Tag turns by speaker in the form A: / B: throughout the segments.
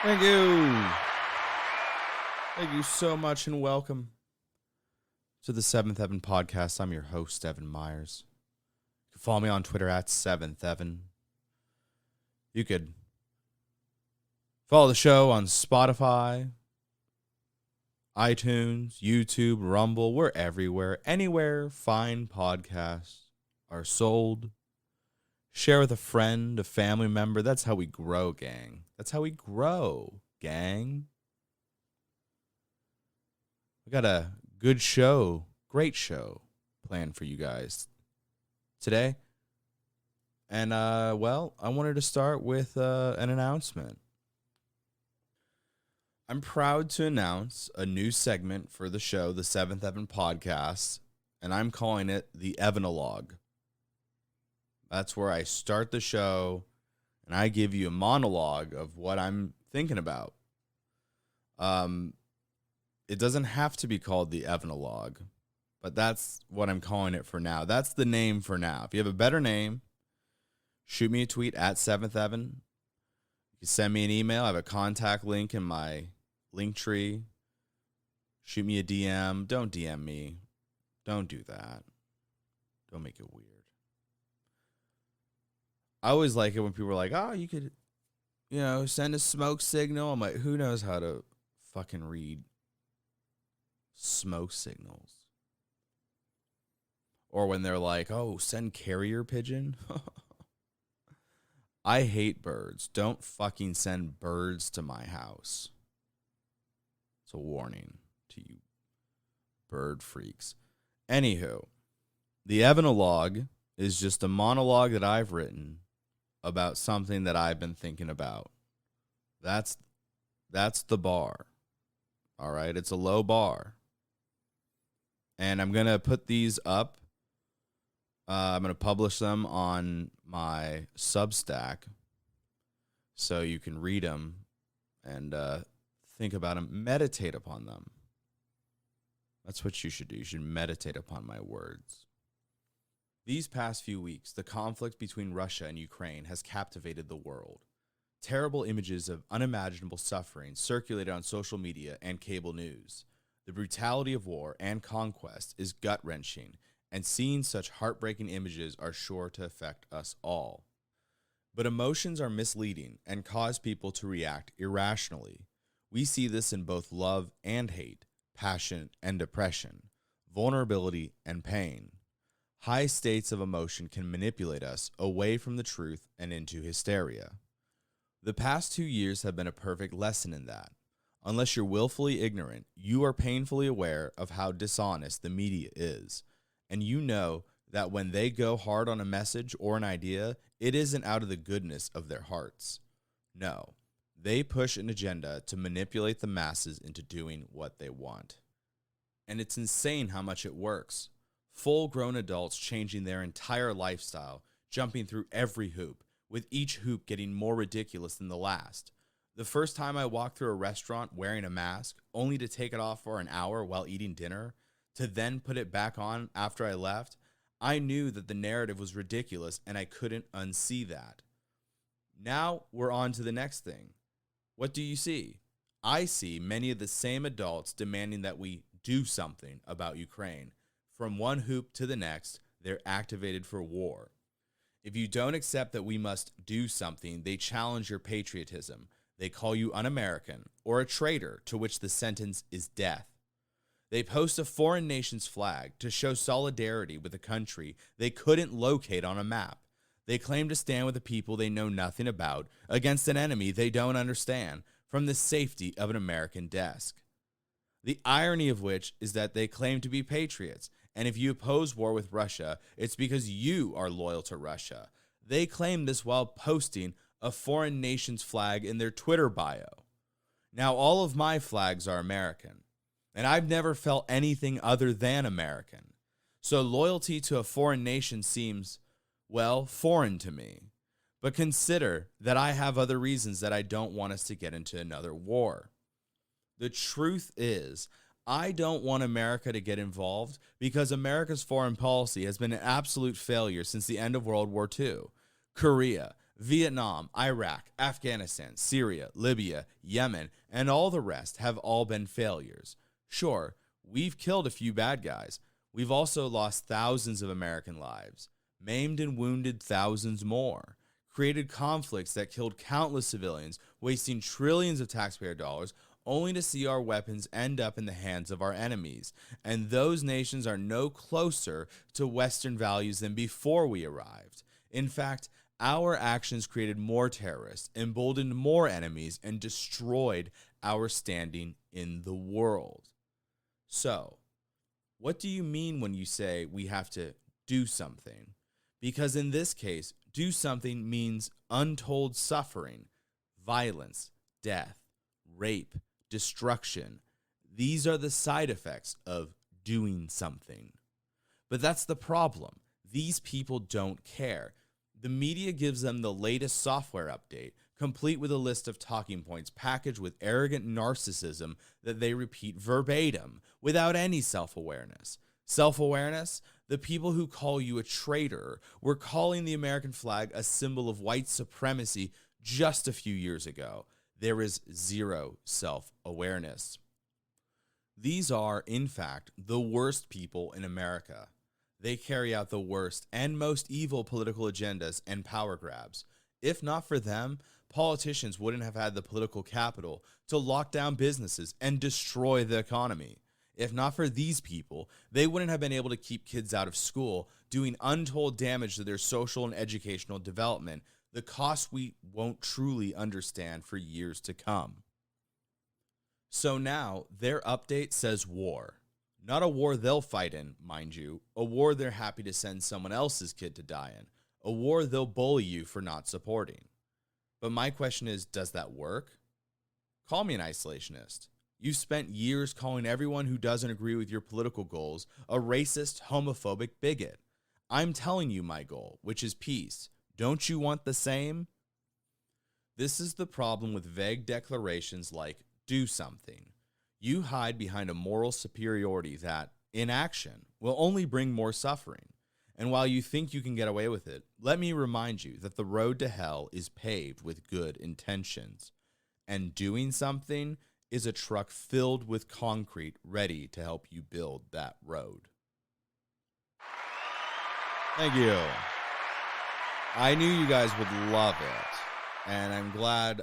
A: Thank you. Thank you so much and welcome to the Seventh Heaven Podcast. I'm your host, Evan Myers. You can follow me on Twitter at 7th Evan. You could follow the show on Spotify, iTunes, YouTube, Rumble. We're everywhere. Anywhere fine podcasts are sold. Share with a friend, a family member. That's how we grow, gang. That's how we grow, gang. We got a good show, great show planned for you guys today. And, I wanted to start with an announcement. I'm proud to announce a new segment for the show, the Seventh Evan Podcast, and I'm calling it the Evanologue. That's where I start the show, and I give you a monologue of what I'm thinking about. It doesn't have to be called the Evanologue, but that's what I'm calling it for now. That's the name for now. If you have a better name, shoot me a tweet at 7th Evan. You can send me an email. I have a contact link in my link tree. Shoot me a DM. Don't DM me. Don't do that. Don't make it weird. I always like it when people are like, oh, you could, send a smoke signal. I'm like, who knows how to fucking read smoke signals? Or when they're like, oh, send carrier pigeon. I hate birds. Don't fucking send birds to my house. It's a warning to you bird freaks. Anywho, the Evanologue is just a monologue that I've written about something that I've been thinking about. That's the bar. All right, it's a low bar. And I'm going to put these up. I'm going to publish them on my Substack so you can read them and think about them, meditate upon them. That's what you should do. You should meditate upon my words. These past few weeks, the conflict between Russia and Ukraine has captivated the world. Terrible images of unimaginable suffering circulated on social media and cable news. The brutality of war and conquest is gut-wrenching, and seeing such heartbreaking images are sure to affect us all. But emotions are misleading and cause people to react irrationally. We see this in both love and hate, passion and depression, vulnerability and pain. High states of emotion can manipulate us away from the truth and into hysteria. The past 2 years have been a perfect lesson in that. Unless you're willfully ignorant, you are painfully aware of how dishonest the media is. And you know that when they go hard on a message or an idea, it isn't out of the goodness of their hearts. No, they push an agenda to manipulate the masses into doing what they want. And it's insane how much it works. Full-grown adults changing their entire lifestyle, jumping through every hoop, with each hoop getting more ridiculous than the last. The first time I walked through a restaurant wearing a mask, only to take it off for an hour while eating dinner, to then put it back on after I left, I knew that the narrative was ridiculous and I couldn't unsee that. Now we're on to the next thing. What do you see? I see many of the same adults demanding that we do something about Ukraine. From one hoop to the next, they're activated for war. If you don't accept that we must do something, they challenge your patriotism. They call you un-American or a traitor, to which the sentence is death. They post a foreign nation's flag to show solidarity with a country they couldn't locate on a map. They claim to stand with the people they know nothing about against an enemy they don't understand from the safety of an American desk. The irony of which is that they claim to be patriots, and if you oppose war with Russia, it's because you are loyal to Russia. They claim this while posting a foreign nation's flag in their Twitter bio. Now, all of my flags are American, and I've never felt anything other than American. So loyalty to a foreign nation seems, foreign to me. But consider that I have other reasons that I don't want us to get into another war. The truth is, I don't want America to get involved because America's foreign policy has been an absolute failure since the end of World War II. Korea, Vietnam, Iraq, Afghanistan, Syria, Libya, Yemen, and all the rest have all been failures. Sure, we've killed a few bad guys. We've also lost thousands of American lives, maimed and wounded thousands more, created conflicts that killed countless civilians, wasting trillions of taxpayer dollars, only to see our weapons end up in the hands of our enemies. And those nations are no closer to Western values than before we arrived. In fact, our actions created more terrorists, emboldened more enemies, and destroyed our standing in the world. So, what do you mean when you say we have to do something? Because in this case, do something means untold suffering, violence, death, rape, destruction. These are the side effects of doing something. But that's the problem. These people don't care. The media gives them the latest software update, complete with a list of talking points packaged with arrogant narcissism that they repeat verbatim without any self-awareness. Self-awareness? The people who call you a traitor were calling the American flag a symbol of white supremacy just a few years ago. There is zero self-awareness. These are, in fact, the worst people in America. They carry out the worst and most evil political agendas and power grabs. If not for them, politicians wouldn't have had the political capital to lock down businesses and destroy the economy. If not for these people, they wouldn't have been able to keep kids out of school, doing untold damage to their social and educational development, the cost we won't truly understand for years to come. So now, their update says war. Not a war they'll fight in, mind you, a war they're happy to send someone else's kid to die in, a war they'll bully you for not supporting. But my question is, does that work? Call me an isolationist. You've spent years calling everyone who doesn't agree with your political goals a racist, homophobic bigot. I'm telling you my goal, which is peace. Don't you want the same? This is the problem with vague declarations like, do something. You hide behind a moral superiority that, in action, will only bring more suffering. And while you think you can get away with it, let me remind you that the road to hell is paved with good intentions. And doing something is a truck filled with concrete ready to help you build that road. Thank you. I knew you guys would love it. And I'm glad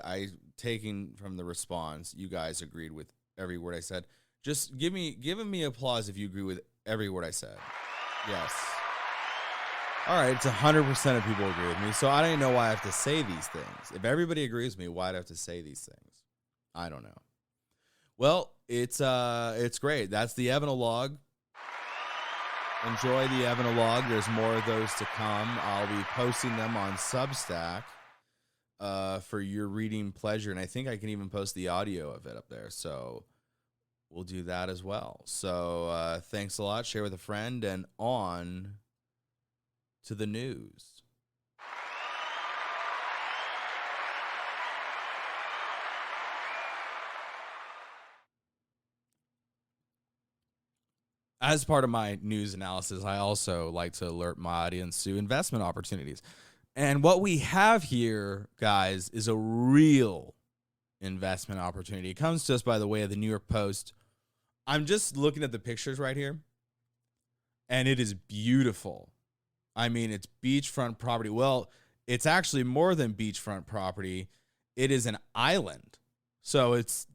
A: taking from the response, you guys agreed with every word I said. Just giving me applause if you agree with every word I said. Yes. All right, it's 100% of people agree with me, so I don't even know why I have to say these things. If everybody agrees with me, why do I have to say these things? I don't know. Well, it's great. That's the Evanologue. Enjoy the Evanologue. There's more of those to come. I'll be posting them on Substack for your reading pleasure, and I think I can even post the audio of it up there, so we'll do that as well. So thanks a lot. Share with a friend, and on to the news. As part of my news analysis, I also like to alert my audience to investment opportunities. And what we have here, guys, is a real investment opportunity. It comes to us by the way of the New York Post. I'm just looking at the pictures right here, and it is beautiful. I mean, it's beachfront property. Well, it's actually more than beachfront property. It is an island. So it's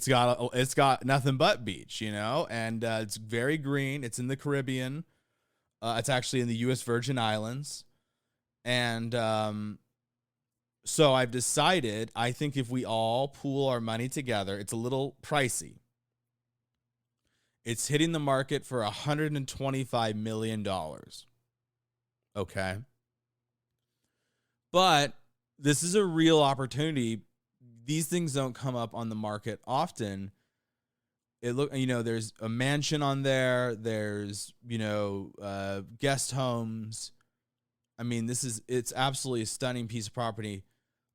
A: got nothing but beach, you know, and it's very green. It's in the Caribbean. It's actually in the U.S. Virgin Islands. And so I've decided, I think if we all pool our money together, it's a little pricey. It's hitting the market for $125 million. Okay. But this is a real opportunity. These things don't come up on the market often. There's a mansion on there. There's, guest homes. I mean, it's absolutely a stunning piece of property.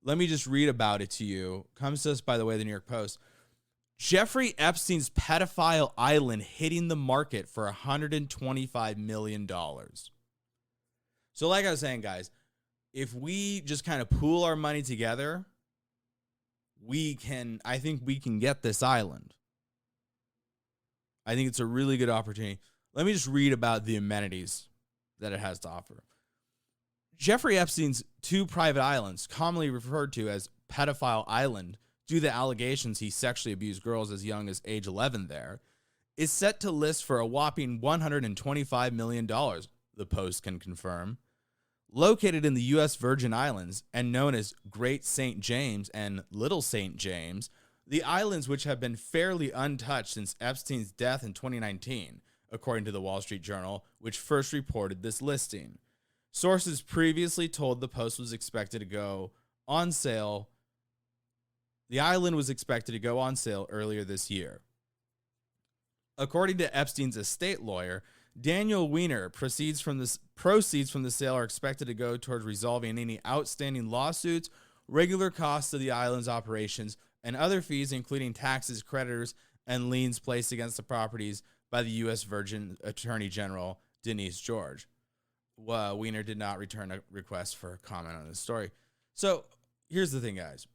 A: Let me just read about it to you. Comes to us, by the way, the New York Post. Jeffrey Epstein's pedophile island hitting the market for $125 million. So like I was saying, guys, if we just kind of pool our money together, I think we can get this island. I think it's a really good opportunity. Let me just read about the amenities that it has to offer. Jeffrey Epstein's 2 private islands, commonly referred to as Pedophile Island, due to the allegations he sexually abused girls as young as age 11 there, is set to list for a whopping $125 million, the Post can confirm. Located in the U.S. Virgin Islands and known as Great St. James and Little St. James, the islands, which have been fairly untouched since Epstein's death in 2019, according to the Wall Street Journal, which first reported this listing. Sources previously told the Post was expected to go on sale. The island was expected to go on sale earlier this year. According to Epstein's estate lawyer, Daniel Weiner, proceeds from the sale are expected to go towards resolving any outstanding lawsuits, regular costs of the island's operations, and other fees, including taxes, creditors, and liens placed against the properties by the U.S. Virgin Attorney General Denise George. Weiner did not return a request for a comment on this story. So here's the thing, guys.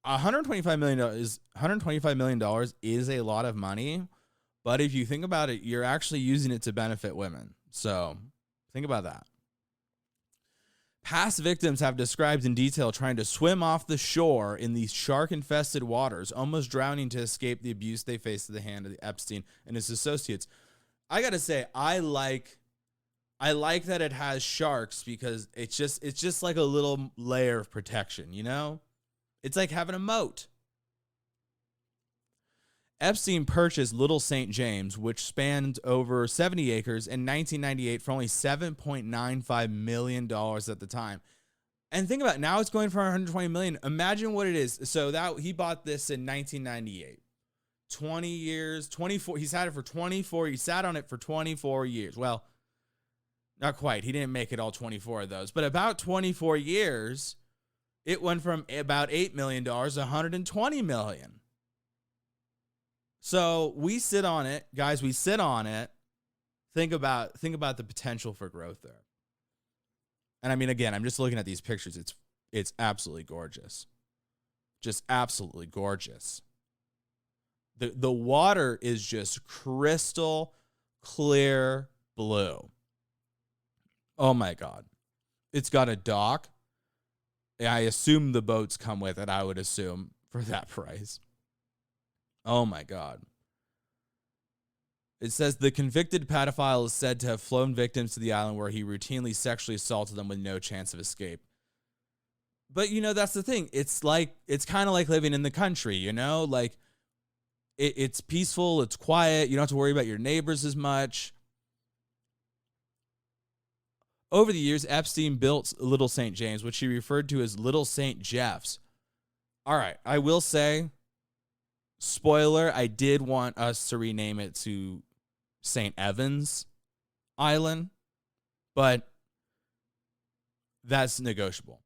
A: $125 million is a lot of money, but if you think about it, you're actually using it to benefit women. So think about that. Past victims have described in detail trying to swim off the shore in these shark-infested waters, almost drowning to escape the abuse they faced at the hand of the Epstein and his associates. I gotta say, I like that it has sharks because it's just like a little layer of protection, you know? It's like having a moat. Epstein purchased Little St. James, which spanned over 70 acres in 1998 for only $7.95 million at the time. And think about it, now it's going for $120 million. Imagine what it is. So that he bought this in 1998. 20 years, 24. He's had it for 24. He sat on it for 24 years. Well, not quite. He didn't make it all 24 of those, but about 24 years, it went from about $8 million to $120 million. So we sit on it, guys. We sit on it. Think about the potential for growth there. And I mean, again, I'm just looking at these pictures. It's absolutely gorgeous, just absolutely gorgeous. The water is just crystal clear blue. Oh my God, it's got a dock. I assume the boats come with it. I would assume for that price. Oh my God. It says the convicted pedophile is said to have flown victims to the island where he routinely sexually assaulted them with no chance of escape. But, you know, that's the thing. It's kind of like living in the country, you know? Like, it's peaceful, it's quiet, you don't have to worry about your neighbors as much. Over the years, Epstein built Little St. James, which he referred to as Little St. Jeff's. All right, I will say, spoiler, I did want us to rename it to St. Evans Island, but that's negotiable.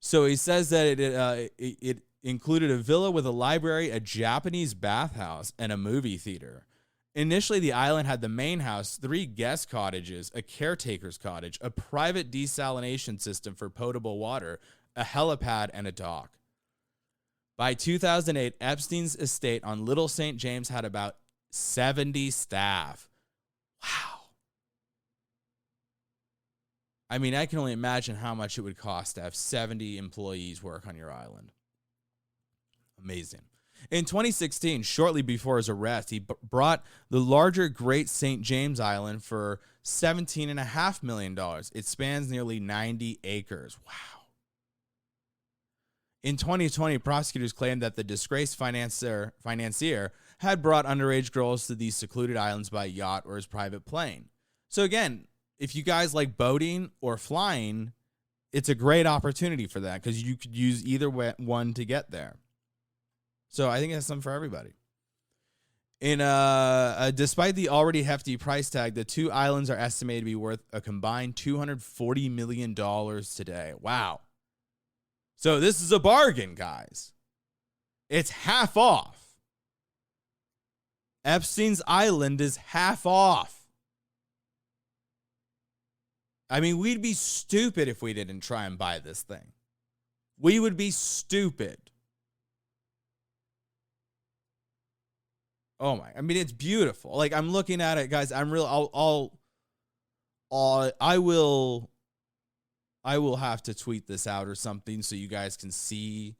A: So he says that it included a villa with a library, a Japanese bathhouse, and a movie theater. Initially, the island had the main house, 3 guest cottages, a caretaker's cottage, a private desalination system for potable water, a helipad, and a dock. By 2008, Epstein's estate on Little St. James had about 70 staff. Wow. I mean, I can only imagine how much it would cost to have 70 employees work on your island. Amazing. In 2016, shortly before his arrest, he brought the larger Great St. James Island for $17.5 million. It spans nearly 90 acres. Wow. In 2020, prosecutors claimed that the disgraced financier had brought underage girls to these secluded islands by yacht or his private plane. So again, if you guys like boating or flying, it's a great opportunity for that because you could use either one to get there. So I think that's something for everybody. Despite the already hefty price tag, the 2 islands are estimated to be worth a combined $240 million today. Wow. So this is a bargain, guys. It's half off. Epstein's Island is half off. I mean, we'd be stupid if we didn't try and buy this thing. We would be stupid. Oh my, I mean, it's beautiful. Like, I'm looking at it, guys. I'm real. I will have to tweet this out or something so you guys can see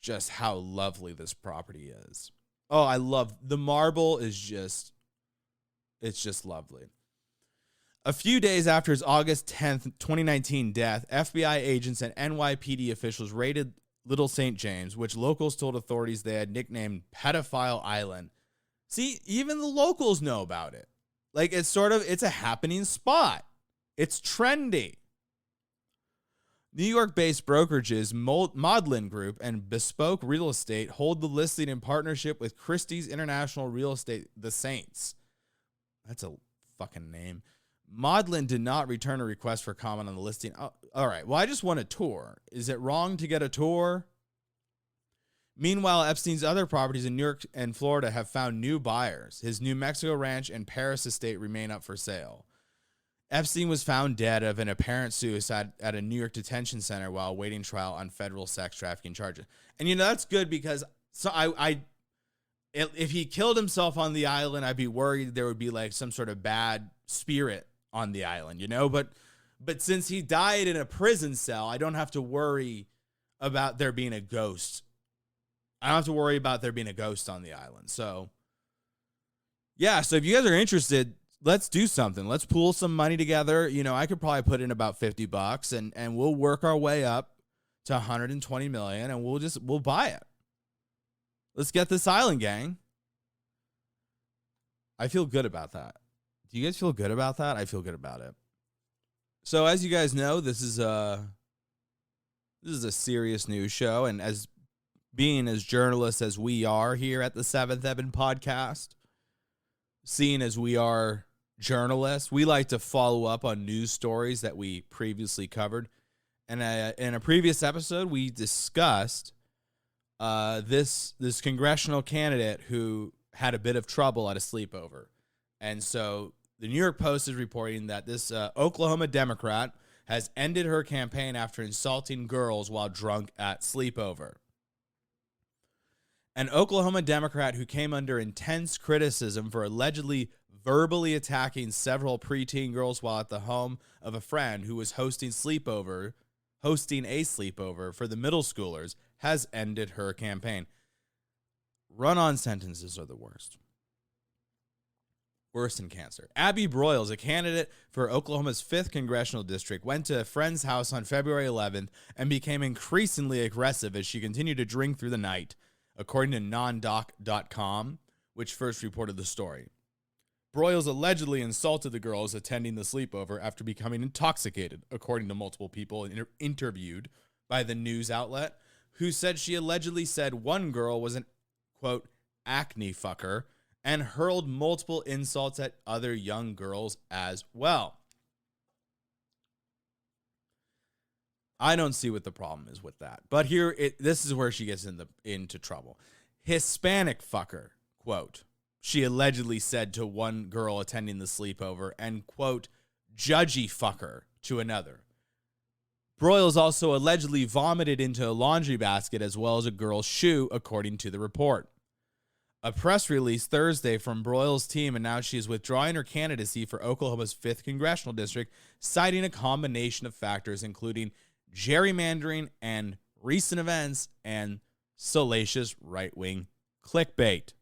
A: just how lovely this property is. Oh, I love the marble it's just lovely. A few days after his August 10th, 2019 death, FBI agents and NYPD officials raided Little St. James, which locals told authorities they had nicknamed Pedophile Island. See, even the locals know about it. Like, it's a happening spot. It's trendy. New York-based brokerages Maudlin Group and Bespoke Real Estate hold the listing in partnership with Christie's International Real Estate, The Saints. That's a fucking name. Maudlin did not return a request for comment on the listing. Oh, all right, well, I just want a tour. Is it wrong to get a tour? Meanwhile, Epstein's other properties in New York and Florida have found new buyers. His New Mexico ranch and Paris estate remain up for sale. Epstein was found dead of an apparent suicide at a New York detention center while awaiting trial on federal sex trafficking charges. And, you know, that's good because if he killed himself on the island, I'd be worried there would be like some sort of bad spirit on the island, you know? But since he died in a prison cell, I don't have to worry about there being a ghost. I don't have to worry about there being a ghost on the island. So, yeah, so if you guys are interested, let's do something. Let's pool some money together. You know, I could probably put in about $50 and we'll work our way up to 120 million and we'll buy it. Let's get this island, gang. I feel good about that. Do you guys feel good about that? I feel good about it. So as you guys know, this is a serious news show, and as being as journalists as we are here at the Seventh Heaven podcast, seeing as we are journalists, we like to follow up on news stories that we previously covered. And in a previous episode, we discussed this congressional candidate who had a bit of trouble at a sleepover. And so the New York Post is reporting that this Oklahoma Democrat has ended her campaign after insulting girls while drunk at sleepover. An Oklahoma Democrat who came under intense criticism for allegedly verbally attacking several preteen girls while at the home of a friend who was hosting a sleepover for the middle schoolers has ended her campaign. Run-on sentences are the worst. Worse than cancer. Abby Broyles, a candidate for Oklahoma's 5th congressional district, went to a friend's house on February 11th and became increasingly aggressive as she continued to drink through the night, according to nondoc.com, which first reported the story. Broyles allegedly insulted the girls attending the sleepover after becoming intoxicated, according to multiple people interviewed by the news outlet, who said she allegedly said one girl was an, quote, acne fucker, and hurled multiple insults at other young girls as well. I don't see what the problem is with that. But this is where she gets into trouble. Hispanic fucker, quote, she allegedly said to one girl attending the sleepover, and, quote, judgy fucker to another. Broyles also allegedly vomited into a laundry basket as well as a girl's shoe, according to the report. A press release Thursday from Broyles' team announced she is withdrawing her candidacy for Oklahoma's 5th congressional district, citing a combination of factors including gerrymandering and recent events and salacious right-wing clickbait.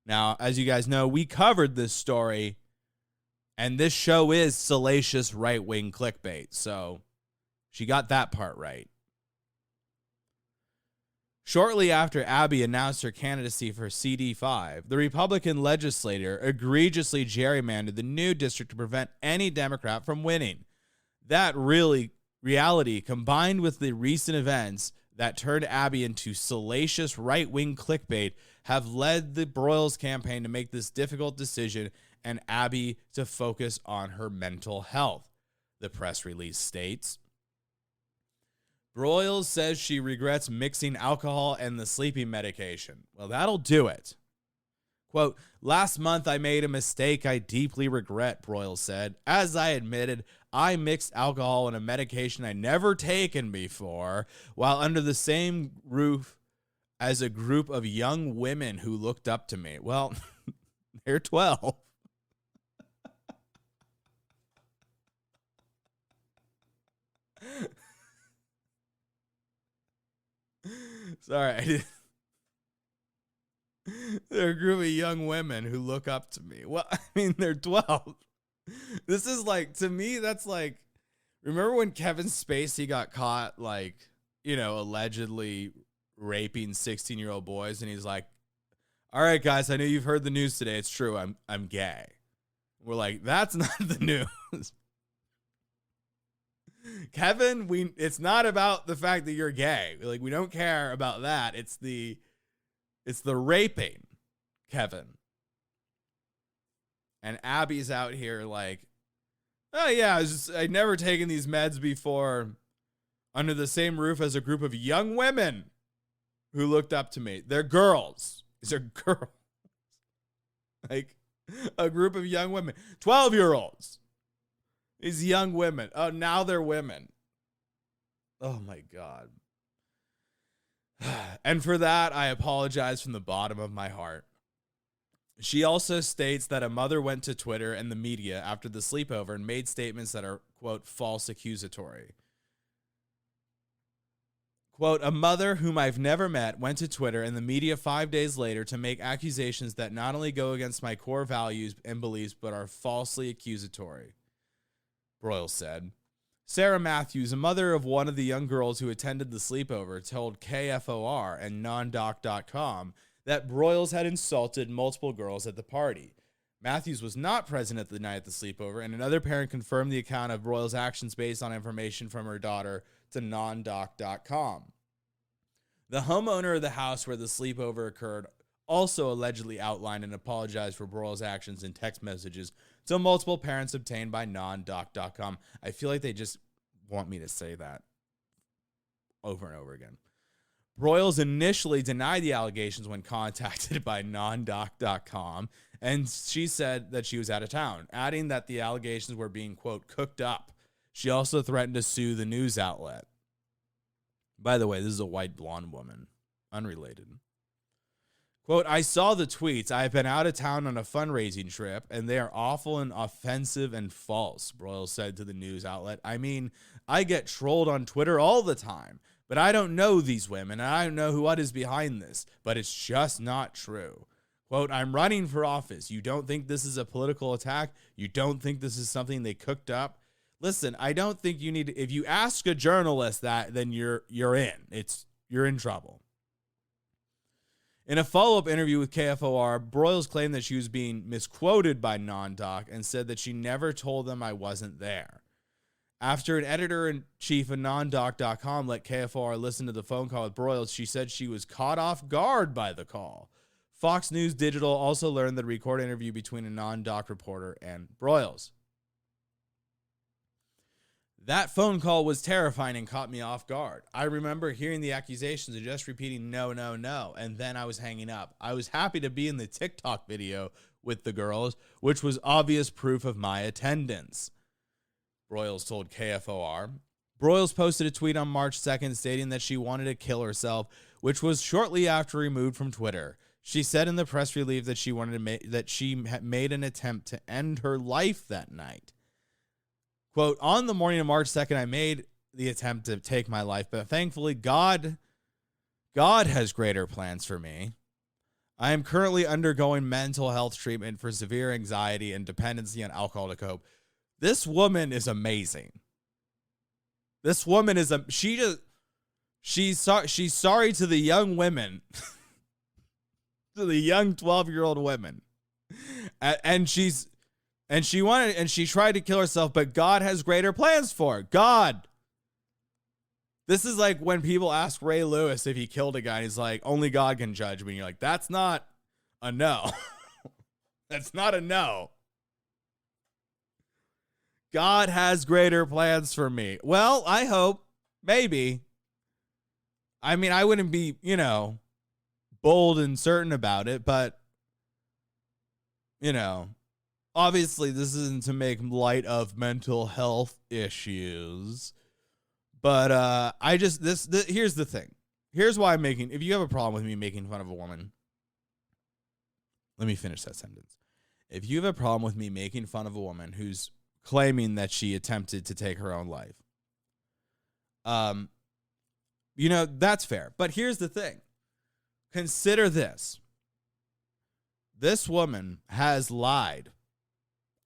A: Now, as you guys know, we covered this story, and this show is salacious right-wing clickbait, so she got that part right. Shortly after Abby announced her candidacy for CD5, the Republican legislator egregiously gerrymandered the new district to prevent any Democrat from winning. That reality, combined with the recent events that turned Abby into salacious right-wing clickbait, have led the Broyles campaign to make this difficult decision and Abby to focus on her mental health, the press release states. Broyles says she regrets mixing alcohol and the sleeping medication. Well, that'll do it. Quote, last month I made a mistake I deeply regret, Broyles said. As I admitted, I mixed alcohol and a medication I never taken before while under the same roof as a group of young women who looked up to me. Well, they're 12. Sorry, I didn't. They're a group of young women who look up to me. Well, I mean, they're 12. This is like, to me, that's like, remember when Kevin Spacey got caught, like, you know, allegedly raping 16-year-old boys, and he's like, all right, guys, I know you've heard the news today. It's true. I'm gay. We're like, that's not the news. Kevin, it's not about the fact that you're gay. Like, we don't care about that. It's the raping, Kevin. And Abby's out here like, oh yeah, I'd never taken these meds before under the same roof as a group of young women who looked up to me. They're girls. These are girls. Like a group of young women. 12-year-olds. These young women. Oh, now they're women. Oh my God. And for that, I apologize from the bottom of my heart. She also states that a mother went to Twitter and the media after the sleepover and made statements that are, quote, false accusatory. Quote, a mother whom I've never met went to Twitter and the media 5 days later to make accusations that not only go against my core values and beliefs, but are falsely accusatory, Broyles said. Sarah Matthews, a mother of one of the young girls who attended the sleepover, told KFOR and nondoc.com that Broyles had insulted multiple girls at the party. Matthews was not present at the night at the sleepover, and another parent confirmed the account of Broyles' actions based on information from her daughter to nondoc.com. The homeowner of the house where the sleepover occurred also allegedly outlined and apologized for Broyles' actions in text messages to multiple parents obtained by nondoc.com. I feel like they just want me to say that over and over again. Broyles initially denied the allegations when contacted by nondoc.com, and she said that she was out of town, adding that the allegations were being, quote, cooked up. She also threatened to sue the news outlet. By the way, this is a white blonde woman, unrelated. Quote, I saw the tweets. I have been out of town on a fundraising trip, and they are awful and offensive and false, Broyles said to the news outlet. I mean, I get trolled on Twitter all the time, but I don't know these women, and I don't know what is behind this, but it's just not true. Quote, I'm running for office. You don't think this is a political attack? You don't think this is something they cooked up? Listen, I don't think you need to, if you ask a journalist that, then you're in trouble. In a follow-up interview with KFOR, Broyles claimed that she was being misquoted by NonDoc and said that she never told them I wasn't there. After an editor-in-chief of NonDoc.com let KFOR listen to the phone call with Broyles, she said she was caught off guard by the call. Fox News Digital also learned the recorded interview between a NonDoc reporter and Broyles. That phone call was terrifying and caught me off guard. I remember hearing the accusations and just repeating no, no, no, and then I was hanging up. I was happy to be in the TikTok video with the girls, which was obvious proof of my attendance, Broyles told KFOR. Broyles posted a tweet on March 2nd stating that she wanted to kill herself, which was shortly after removed from Twitter. She said in the press release that she had made an attempt to end her life that night. Quote, on the morning of March 2nd, I made the attempt to take my life, but thankfully God has greater plans for me. I am currently undergoing mental health treatment for severe anxiety and dependency on alcohol to cope. This woman is amazing. This woman is she's sorry to the young women, to the young 12-year-old women, and she tried to kill herself, but God has greater plans for her. God. This is like when people ask Ray Lewis if he killed a guy, and he's like, only God can judge me. And you're like, that's not a no. That's not a no. God has greater plans for me. Well, I hope. Maybe. I mean, I wouldn't be, bold and certain about it, but you know, obviously this isn't to make light of mental health issues, but I just here's the thing. Here's why I'm making. If you have a problem with me making fun of a woman, let me finish that sentence. If you have a problem with me making fun of a woman who's claiming that she attempted to take her own life, you know, that's fair. But here's the thing. Consider this. This woman has lied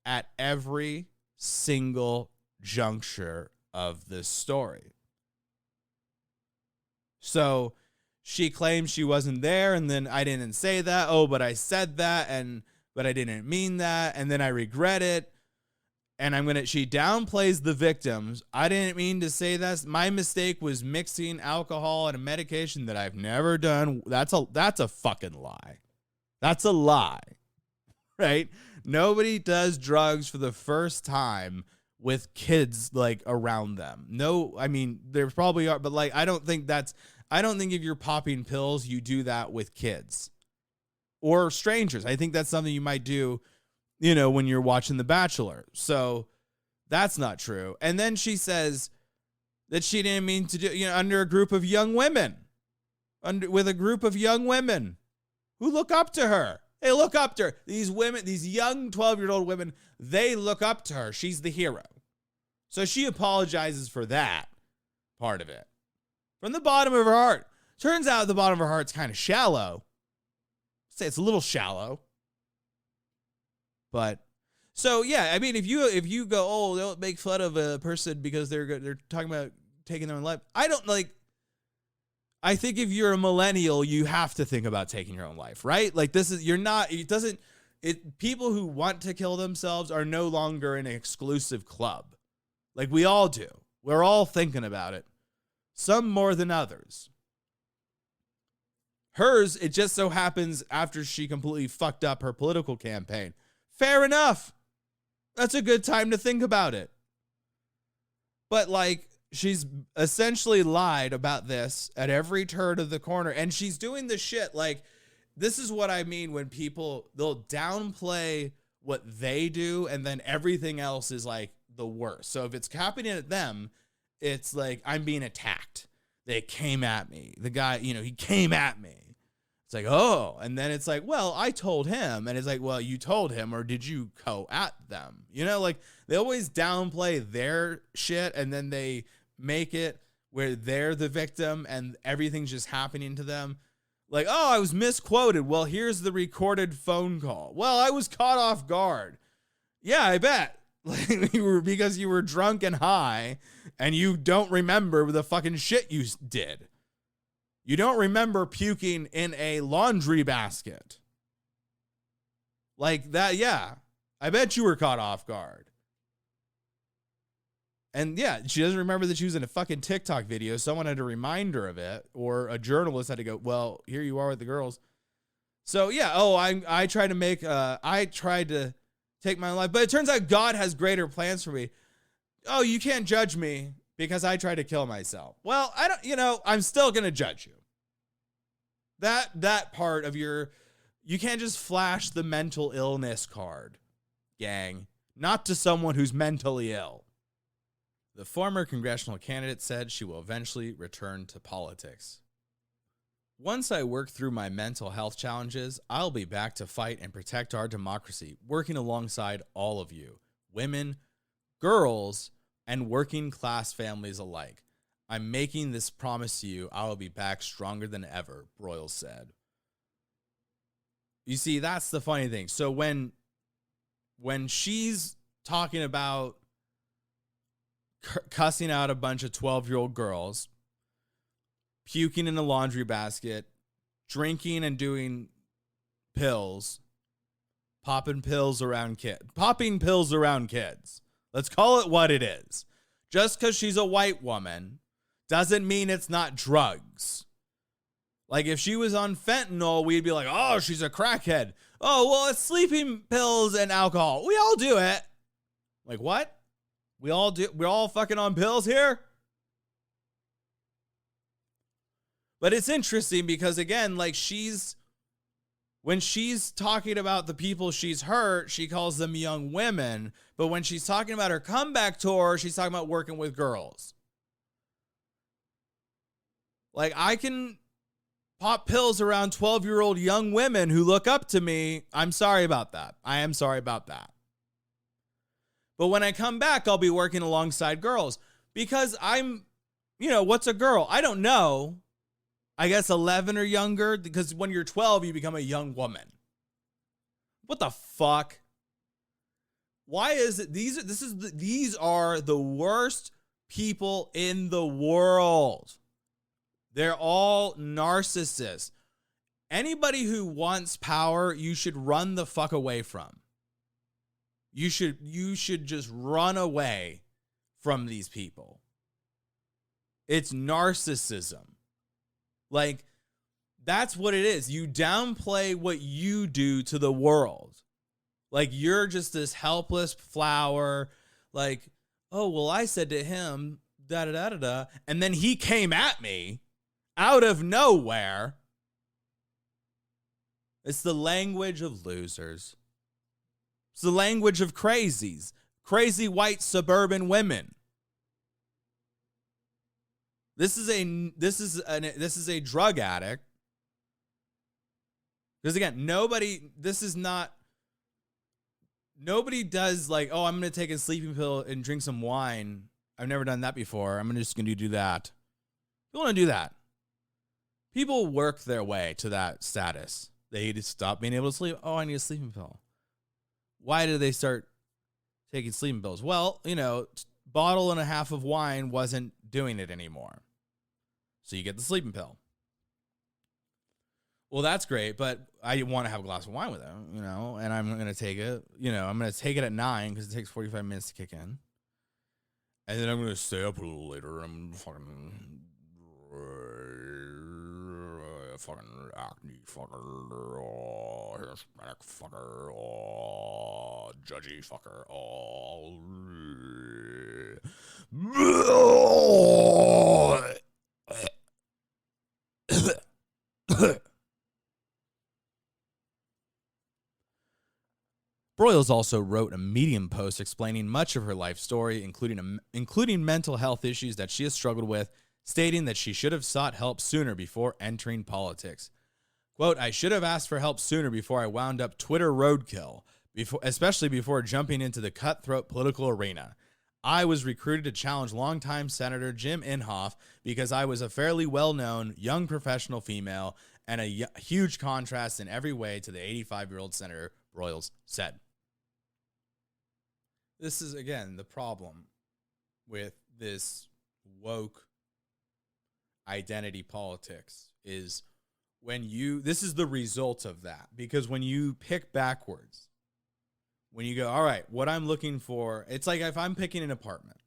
A: at every single juncture of this story. So she claims she wasn't there, and then I didn't say that. Oh, but I said that, but I didn't mean that, and then I regret it. And she downplays the victims. I didn't mean to say that. My mistake was mixing alcohol and a medication that I've never done. That's a fucking lie. That's a lie, right? Nobody does drugs for the first time with kids like around them. No, I mean, there probably are, but like, I don't think if you're popping pills, you do that with kids or strangers. I think that's something you might do, you know, when you're watching The Bachelor. So that's not true. And then she says that she didn't mean to do, you know, under a group of young women, with a group of young women who look up to her. They look up to her. These women, these young 12-year-old women, they look up to her. She's the hero. So she apologizes for that part of it. From the bottom of her heart. Turns out the bottom of her heart's kind of shallow. Say it's a little shallow. But so yeah, I mean, if you go, oh, don't make fun of a person because they're talking about taking their own life. I think if you're a millennial, you have to think about taking your own life, right? Like people who want to kill themselves are no longer an exclusive club. Like we all do. We're all thinking about it. Some more than others. Hers, it just so happens after she completely fucked up her political campaign. Fair enough. That's a good time to think about it. But like, she's essentially lied about this at every turn of the corner. And she's doing this shit. Like, this is what I mean when they'll downplay what they do and then everything else is like the worst. So if it's happening at them, it's like, I'm being attacked. They came at me. The guy, you know, he came at me. It's like, oh, and then it's like, well, I told him. And it's like, well, you told him, or did you go at them? You know, like they always downplay their shit and then they make it where they're the victim and everything's just happening to them. Like, oh, I was misquoted. Well, here's the recorded phone call. Well, I was caught off guard. Yeah, I bet. Like, because you were drunk and high and you don't remember the fucking shit you did. You don't remember puking in a laundry basket. Like that, yeah. I bet you were caught off guard. And yeah, she doesn't remember that she was in a fucking TikTok video. Someone had to remind her of it, or a journalist had to go, well, here you are with the girls. So yeah, I tried to take my life, but it turns out God has greater plans for me. Oh, you can't judge me because I tried to kill myself. Well, I'm still going to judge you. That part of you can't just flash the mental illness card, gang. Not to someone who's mentally ill. The former congressional candidate said she will eventually return to politics. Once I work through my mental health challenges, I'll be back to fight and protect our democracy, working alongside all of you, women, girls, and working class families alike. I'm making this promise to you. I will be back stronger than ever, Broyles said. You see, that's the funny thing. So when she's talking about cussing out a bunch of 12-year-old girls, puking in a laundry basket, drinking and doing pills, popping pills around kids. Let's call it what it is. Just because she's a white woman doesn't mean it's not drugs. Like if she was on fentanyl, we'd be like, oh, she's a crackhead. Oh, well, it's sleeping pills and alcohol. We all do it. Like what? We're all fucking on pills here? But it's interesting because again, like When she's talking about the people she's hurt, she calls them young women. But when she's talking about her comeback tour, she's talking about working with girls. Like, I can pop pills around 12-year-old young women who look up to me. I'm sorry about that. I am sorry about that. But when I come back, I'll be working alongside girls because I'm, what's a girl? I don't know. I guess 11 or younger, because when you're 12, you become a young woman. What the fuck? Why is it these are the worst people in the world. They're all narcissists. Anybody who wants power, you should run the fuck away from. You should just run away from these people. It's narcissism. Like, that's what it is. You downplay what you do to the world. Like, you're just this helpless flower. Like, oh, well, I said to him, da-da-da-da-da, and then he came at me out of nowhere. It's the language of losers. It's the language of crazies. Crazy white suburban women. This is a drug addict. Because again, nobody does like, oh, I'm going to take a sleeping pill and drink some wine. I've never done that before. I'm just going to do that. You want to do that. People work their way to that status. They just stop being able to sleep. Oh, I need a sleeping pill. Why did they start taking sleeping pills? Well, bottle and a half of wine wasn't doing it anymore. So you get the sleeping pill. Well, that's great, but I want to have a glass of wine with it, and I'm going to take it, I'm going to take it at 9 because it takes 45 minutes to kick in. And then I'm going to stay up a little later. I'm fucking acne fucker, Hispanic fucker, judgy fucker, Broyles also wrote a Medium post explaining much of her life story, including mental health issues that she has struggled with, stating that she should have sought help sooner before entering politics. Quote, I should have asked for help sooner before I wound up Twitter roadkill, especially before jumping into the cutthroat political arena. I was recruited to challenge longtime Senator Jim Inhofe because I was a fairly well-known young professional female and a huge contrast in every way to the 85-year-old Senator, Broyles said. This is, again, the problem with this woke identity politics is this is the result of that. Because when you pick backwards, when you go, all right, what I'm looking for, it's like if I'm picking an apartment,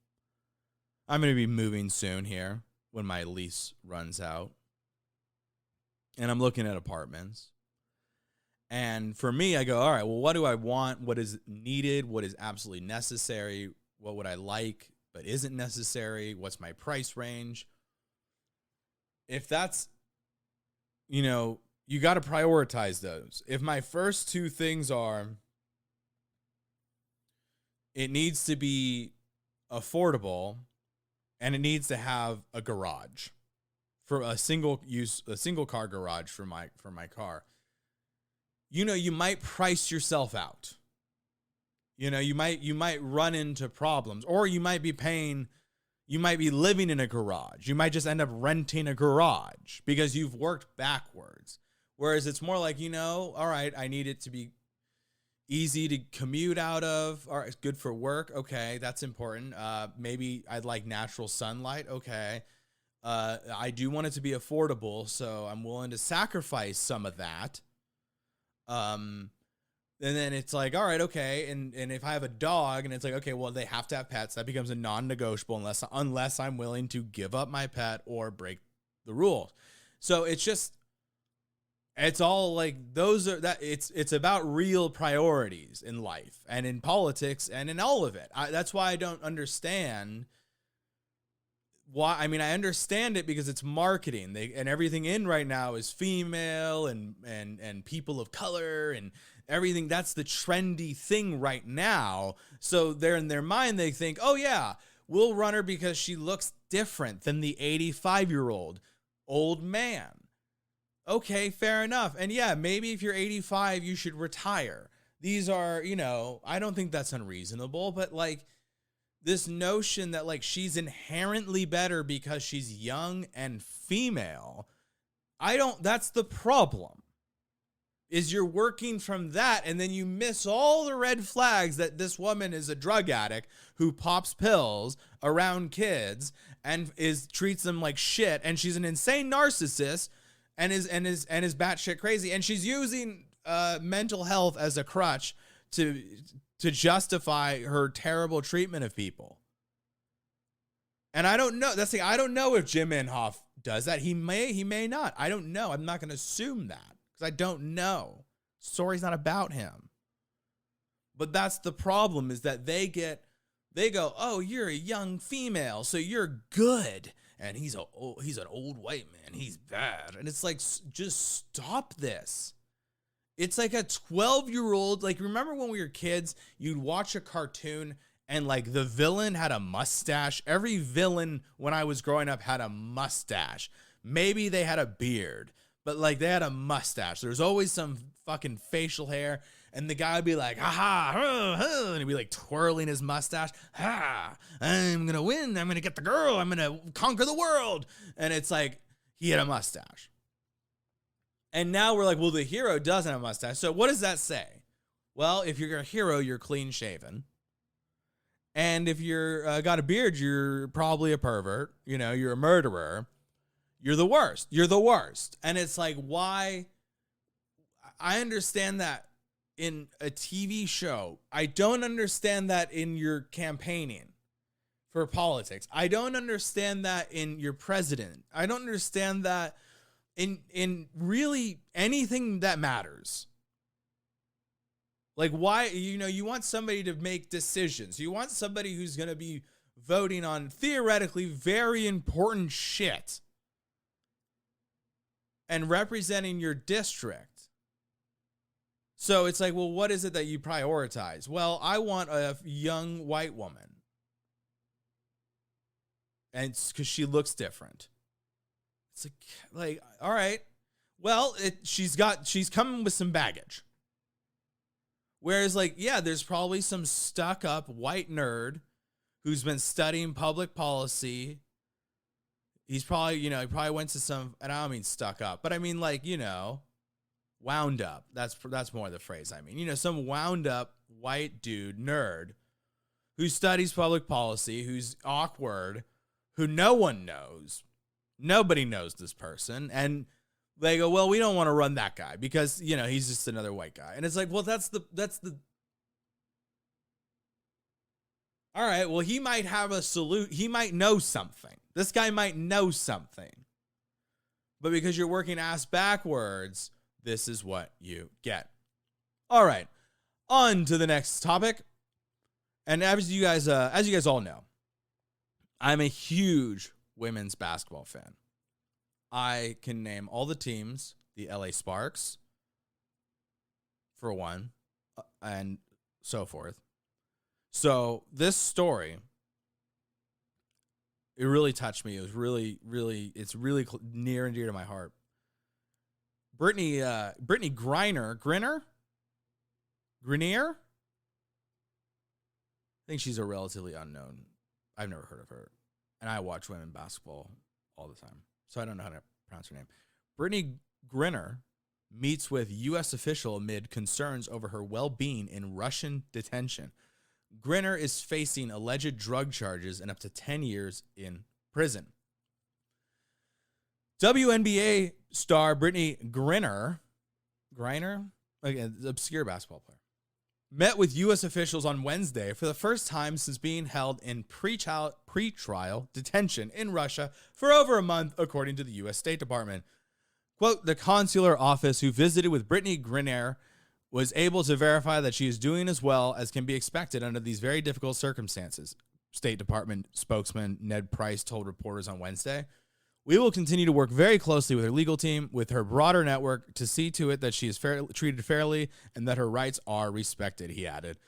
A: I'm going to be moving soon here when my lease runs out. And I'm looking at apartments. And for me, I go, all right, well, what do I want? What is needed? What is absolutely necessary? What would I like but isn't necessary? What's my price range? If that's, you got to prioritize those. If my first two things are, it needs to be affordable and it needs to have a garage for a single car garage for my car. You might price yourself out. You might run into problems, or you might be living in a garage. You might just end up renting a garage because you've worked backwards. Whereas it's more like, all right, I need it to be easy to commute out of. All right, it's good for work. Okay, that's important. Maybe I'd like natural sunlight. Okay. I do want it to be affordable, so I'm willing to sacrifice some of that. And then it's like, all right, okay. And if I have a dog and it's like, okay, well, they have to have pets. That becomes a non-negotiable unless I'm willing to give up my pet or break the rules. So it's all like it's about real priorities in life and in politics and in all of it. That's why I don't understand why. I mean, I understand it because it's marketing. And everything in right now is female and people of color and everything. That's the trendy thing right now. So they're in their mind, they think, oh yeah, we'll run her because she looks different than the 85-year-old old man. Okay, fair enough. And yeah, maybe if you're 85, you should retire. These are, I don't think that's unreasonable, but like this notion that like she's inherently better because she's young and female, that's the problem. Is you're working from that and then you miss all the red flags that this woman is a drug addict who pops pills around kids and treats them like shit, and she's an insane narcissist and is batshit crazy, and she's using mental health as a crutch to justify her terrible treatment of people. And I don't know. I don't know if Jim Inhofe does that. He may not. I don't know. I'm not going to assume that because I don't know. Story's not about him. But that's the problem, is that they go, oh, you're a young female, so you're good. And he's an old white man. He's bad. And it's like, just stop this. It's like a 12-year-old. Like, remember when we were kids, you'd watch a cartoon and like the villain had a mustache. Every villain when I was growing up had a mustache. Maybe they had a beard, but like they had a mustache. There's always some fucking facial hair. And the guy would be like, ha ha, and he'd be like twirling his mustache. Ha, I'm going to win. I'm going to get the girl. I'm going to conquer the world. And it's like, he had a mustache. And now we're like, well, the hero doesn't have a mustache. So what does that say? Well, if you're a hero, you're clean shaven. And if you're got a beard, you're probably a pervert. You're a murderer. You're the worst. You're the worst. And it's like, why? I understand that in a TV show. I don't understand that in your campaigning for politics. I don't understand that in your president. I don't understand that in really anything that matters. Like, why, you want somebody to make decisions. You want somebody who's going to be voting on theoretically very important shit and representing your district. So it's like, well, what is it that you prioritize? Well, I want a young white woman. And it's because she looks different. It's like, all right. Well, she's coming with some baggage. Whereas, like, yeah, there's probably some stuck-up white nerd who's been studying public policy. He's probably, he probably went to some, and I don't mean stuck up, but I mean, like, wound up. That's more the phrase I mean. Some wound up white dude, nerd, who studies public policy, who's awkward, who no one knows. Nobody knows this person. And they go, well, we don't want to run that guy because, he's just another white guy. And it's like, well, that's the all right, well, he might have a salute. He might know something. This guy might know something. But because you're working ass backwards, this is what you get. All right, on to the next topic. And as you guys all know, I'm a huge women's basketball fan. I can name all the teams, the LA Sparks, for one, and so forth. So this story, it really touched me. It was really, it's really near and dear to my heart. Brittney Griner? I think she's a relatively unknown. I've never heard of her. And I watch women basketball all the time, so I don't know how to pronounce her name. Brittney Griner meets with U.S. official amid concerns over her well-being in Russian detention. Griner is facing alleged drug charges and up to 10 years in prison. WNBA star Brittney Griner, again, obscure basketball player, met with U.S. officials on Wednesday for the first time since being held in pre-trial detention in Russia for over a month, according to the U.S. State Department. Quote, the consular office who visited with Brittney Griner was able to verify that she is doing as well as can be expected under these very difficult circumstances. State Department spokesman Ned Price told reporters on Wednesday. We will continue to work very closely with her legal team, with her broader network, to see to it that she is treated fairly and that her rights are respected, he added.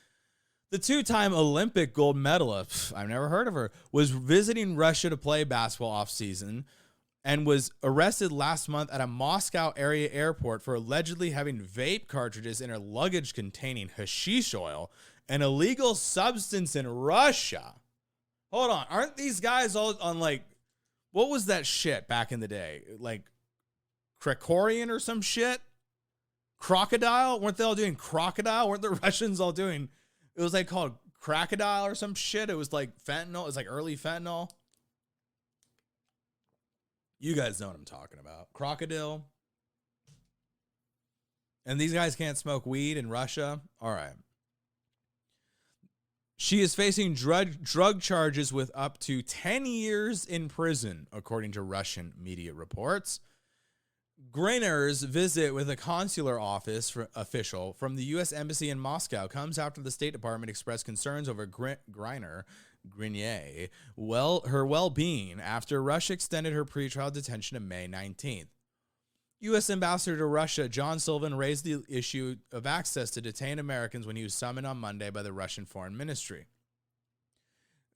A: The two-time Olympic gold medalist, I've never heard of her, was visiting Russia to play basketball off-season and was arrested last month at a Moscow area airport for allegedly having vape cartridges in her luggage containing hashish oil, an illegal substance in Russia. Hold on. Aren't these guys all on, like, what was that shit back in the day? Like, Krekorian or some shit? Crocodile? Weren't they all doing crocodile? Weren't the Russians all doing, it was like called crocodile or some shit? It was like fentanyl. It was like early fentanyl. You guys know what I'm talking about. Crocodile. And these guys can't smoke weed in Russia? All right. She is facing drug charges with up to 10 years in prison, according to Russian media reports. Griner's visit with a consular office official from the U.S. Embassy in Moscow comes after the State Department expressed concerns over Griner, her well-being after Russia extended her pretrial detention to May 19th. U.S. Ambassador to Russia John Sullivan raised the issue of access to detained Americans when he was summoned on Monday by the Russian Foreign Ministry.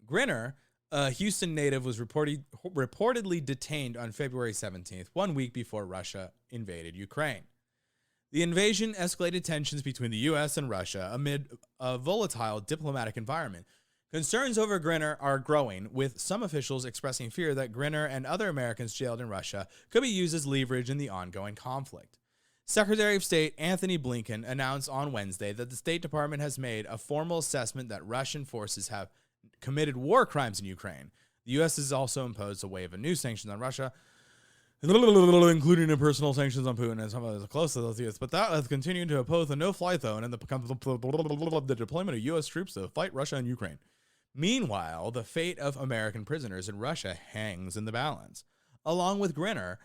A: Griner, a Houston native, was reportedly detained on February 17th, 1 week before Russia invaded Ukraine. The invasion escalated tensions between the U.S. and Russia amid a volatile diplomatic environment. Concerns over Griner are growing, with some officials expressing fear that Griner and other Americans jailed in Russia could be used as leverage in the ongoing conflict. Secretary of State Anthony Blinken announced on Wednesday that the State Department has made a formal assessment that Russian forces have committed war crimes in Ukraine. The U.S. has also imposed a wave of new sanctions on Russia, including impersonal sanctions on Putin and some of the close to those, but that has continued to oppose the no-fly zone and the deployment of U.S. troops to fight Russia and Ukraine. Meanwhile, the fate of American prisoners in Russia hangs in the balance. Along with Griner,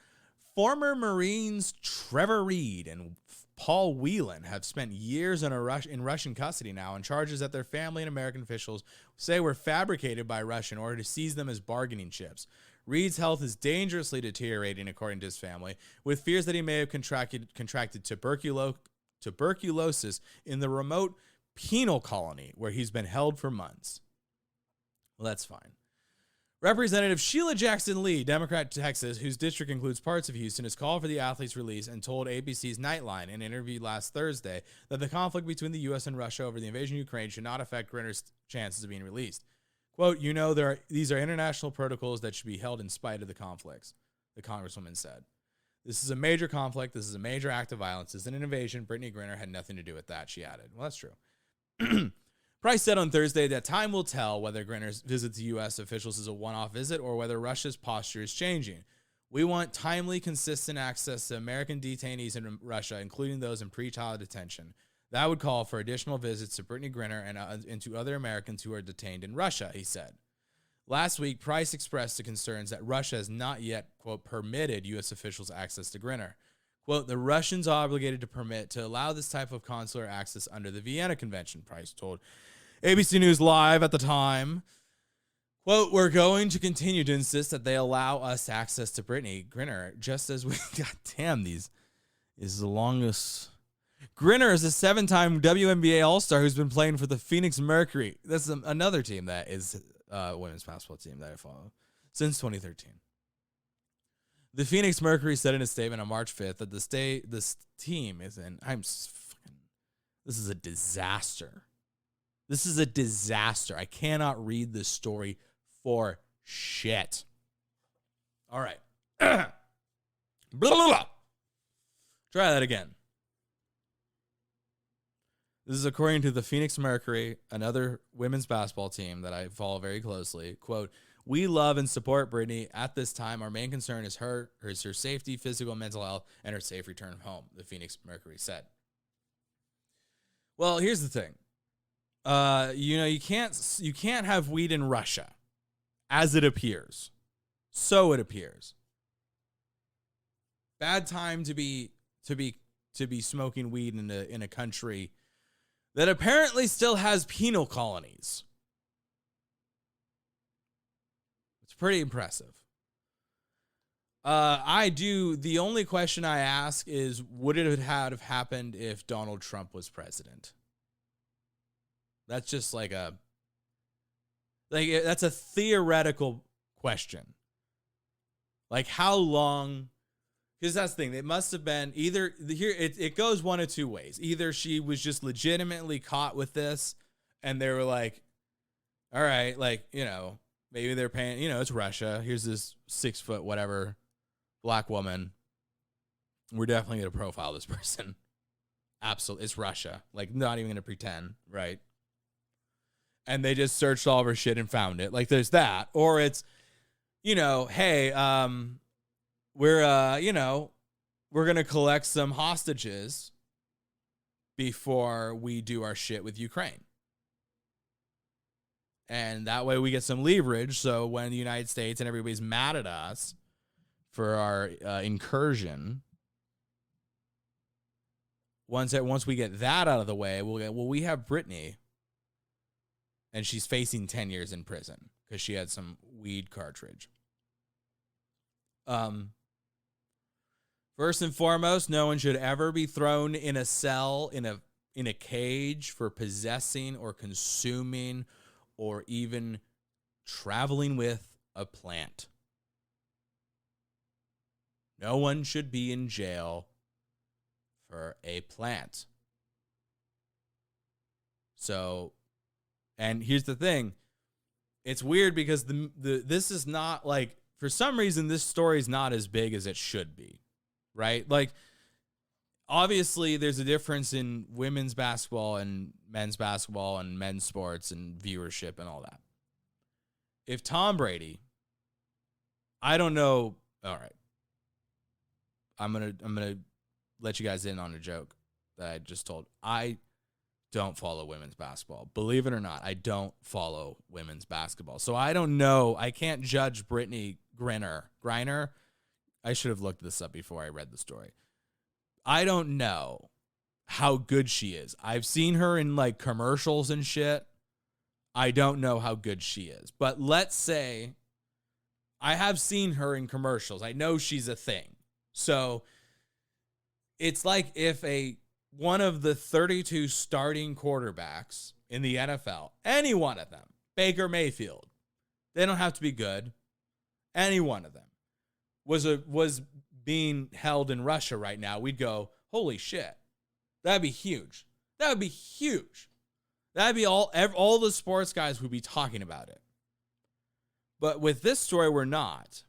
A: former Marines Trevor Reed and Paul Whelan have spent years in Russian custody now on charges that their family and American officials say were fabricated by Russia in order to seize them as bargaining chips. Reed's health is dangerously deteriorating, according to his family, with fears that he may have contracted tuberculosis in the remote penal colony where he's been held for months. Well, that's fine. Representative Sheila Jackson Lee, Democrat Texas, whose district includes parts of Houston, has called for the athlete's release and told ABC's Nightline in an interview last Thursday that the conflict between the U.S. and Russia over the invasion of Ukraine should not affect Griner's chances of being released. Quote, these are international protocols that should be held in spite of the conflicts, the congresswoman said. This is a major conflict. This is a major act of violence. This is an invasion. Brittney Griner had nothing to do with that, she added. Well, that's true. Price said on Thursday that time will tell whether Griner's visit to U.S. officials is a one-off visit or whether Russia's posture is changing. We want timely, consistent access to American detainees in Russia, including those in pretrial detention. That would call for additional visits to Brittney Griner and to other Americans who are detained in Russia, he said. Last week, Price expressed the concerns that Russia has not yet, quote, permitted U.S. officials access to Griner. Quote, the Russians are obligated to allow this type of consular access under the Vienna Convention, Price told ABC News Live at the time. Quote, we're going to continue to insist that they allow us access to Brittney Griner, just as we, goddamn, these is the longest. Griner is a 7-time WNBA All-Star who's been playing for the Phoenix Mercury. That's another team that is a women's basketball team that I follow since 2013. The Phoenix Mercury said in a statement on March 5th that this team is in, this is a disaster. This is a disaster. I cannot read this story for shit. All right. Blah, blah, blah. Try that again. This is according to the Phoenix Mercury, another women's basketball team that I follow very closely. Quote, we love and support Brittney. At this time, our main concern is her safety, physical and mental health, and her safe return home, the Phoenix Mercury said. Well, here's the thing. You can't have weed in Russia, as it appears. So it appears. Bad time to be smoking weed in a country that apparently still has penal colonies. pretty impressive. The only question I ask is, would it have happened if Donald Trump was president? That's just that's a theoretical question. Like, how long? Because that's the thing. It must have been either here. It goes one of two ways. Either she was just legitimately caught with this, and they were like, all right, like, maybe they're paying, it's Russia. Here's this 6 foot, whatever, black woman. We're definitely going to profile this person. Absolutely. It's Russia. Like, not even going to pretend. Right. And they just searched all of her shit and found it. Like, there's that. Or it's, hey, we're going to collect some hostages before we do our shit with Ukraine. And that way we get some leverage. So when the United States and everybody's mad at us for our incursion, once we get that out of the way, we have Brittney, and she's facing 10 years in prison because she had some weed cartridge. First and foremost, no one should ever be thrown in a cell, in a cage for possessing or consuming or even traveling with a plant. No one should be in jail for a plant. So, and here's the thing. It's weird because this is not like, for some reason, this story is not as big as it should be, right? Like, obviously, there's a difference in women's basketball and men's sports and viewership and all that. If Tom Brady, I don't know. All right, I'm gonna let you guys in on a joke that I just told. I don't follow women's basketball. Believe it or not, I don't follow women's basketball. So I don't know. I can't judge Brittney Griner. I should have looked this up before I read the story. I don't know how good she is. I've seen her in like commercials and shit. I don't know how good she is. But let's say I have seen her in commercials. I know she's a thing. So it's like if one of the 32 starting quarterbacks in the NFL, any one of them, Baker Mayfield, they don't have to be good, any one of them, was being held in Russia right now, we'd go, holy shit, that'd be huge. That would be huge. That'd be all the sports guys would be talking about it. But with this story, we're not.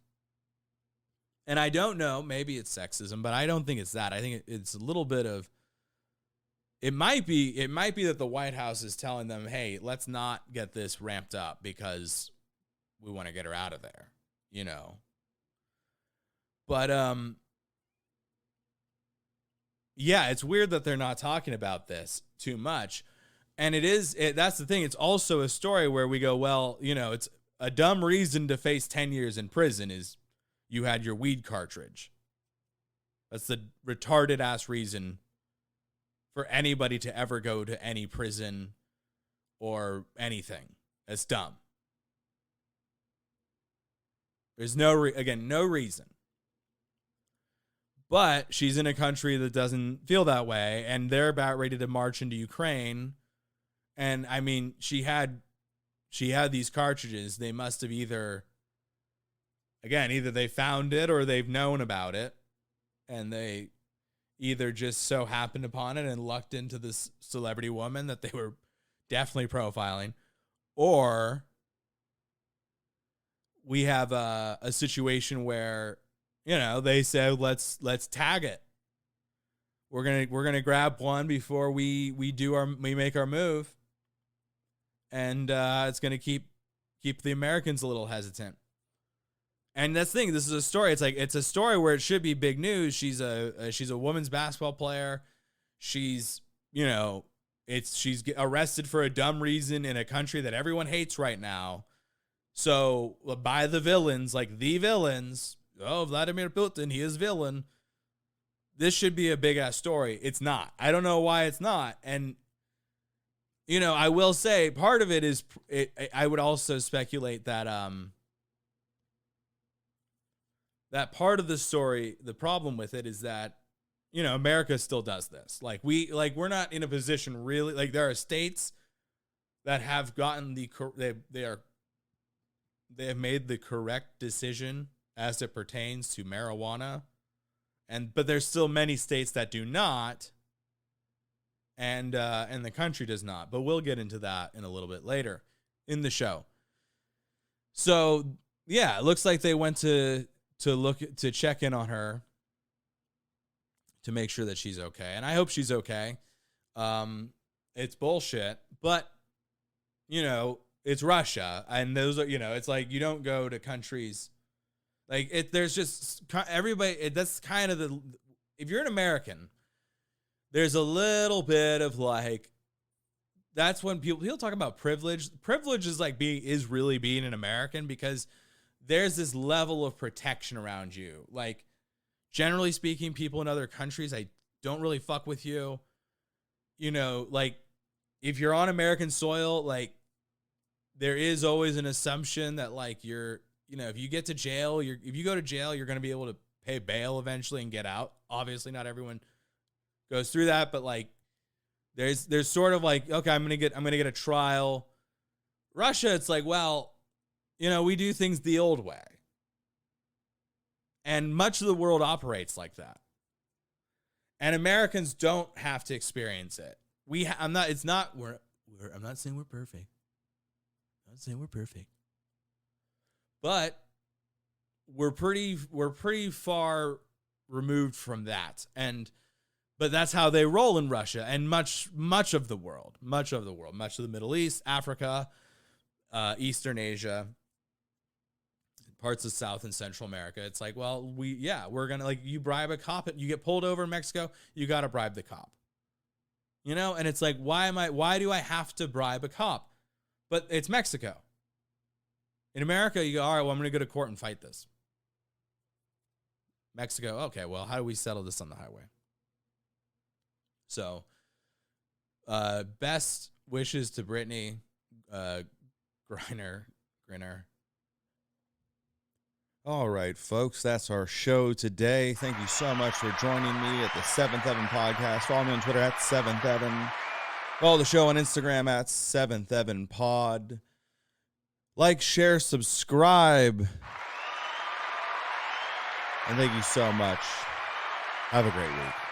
A: And I don't know, maybe it's sexism, but I don't think it's that. I think it's a little bit of, it might be that the White House is telling them, hey, let's not get this ramped up because we want to get her out of there, But, yeah, it's weird that they're not talking about this too much. And that's the thing. It's also a story where we go, well, it's a dumb reason to face 10 years in prison is you had your weed cartridge. That's the retarded ass reason for anybody to ever go to any prison or anything. It's dumb. There's no reason. But she's in a country that doesn't feel that way, and they're about ready to march into Ukraine. And I mean, she had these cartridges. They must have either they found it or they've known about it, and they either just so happened upon it and lucked into this celebrity woman that they were definitely profiling, or we have a situation where, they said, let's tag it. We're gonna grab one before we make our move, and it's gonna keep the Americans a little hesitant. And that's the thing. This is a story. It's a story where it should be big news. She's a women's basketball player. She's she's arrested for a dumb reason in a country that everyone hates right now. So by the villains, oh, Vladimir Putin, he is villain. This should be a big ass story. It's not. I don't know why it's not. And I will say part of it is I would also speculate that that part of the story, the problem with it is that, America still does this. We're not in a position really, there are states that have gotten they have made the correct decision as it pertains to marijuana. But there's still many states that do not, and the country does not. But we'll get into that in a little bit later in the show. So yeah, it looks like they went to check in on her to make sure that she's okay, and I hope she's okay. It's bullshit, but it's Russia, and those are it's like you don't go to countries. There's just everybody. That's kind of if you're an American, there's a little bit of that's when people talk about privilege. Privilege is is really being an American, because there's this level of protection around you. Generally speaking, people in other countries, I don't really fuck with you. If you're on American soil, there is always an assumption that you're, if you get to jail, if you go to jail, you're going to be able to pay bail eventually and get out. Obviously, not everyone goes through that, but there's sort of okay, I'm going to get a trial. Russia, it's we do things the old way. And much of the world operates like that. And Americans don't have to experience it. I'm not saying we're perfect. I'm not saying we're perfect. But we're pretty far removed from that. But that's how they roll in Russia and much of the world, much of the Middle East, Africa, Eastern Asia, parts of South and Central America. It's we're going to you bribe a cop, you get pulled over in Mexico, you got to bribe the cop. And it's why do I have to bribe a cop? But it's Mexico. In America, you go, all right, well, I'm going to go to court and fight this. Mexico, okay, well, how do we settle this on the highway? So, best wishes to Brittney Griner. All right, folks, that's our show today. Thank you so much for joining me at the 7th Heaven Podcast. Follow me on Twitter at 7th Heaven. Follow the show on Instagram at 7th Heaven Pod. Like, share, subscribe. And thank you so much. Have a great week.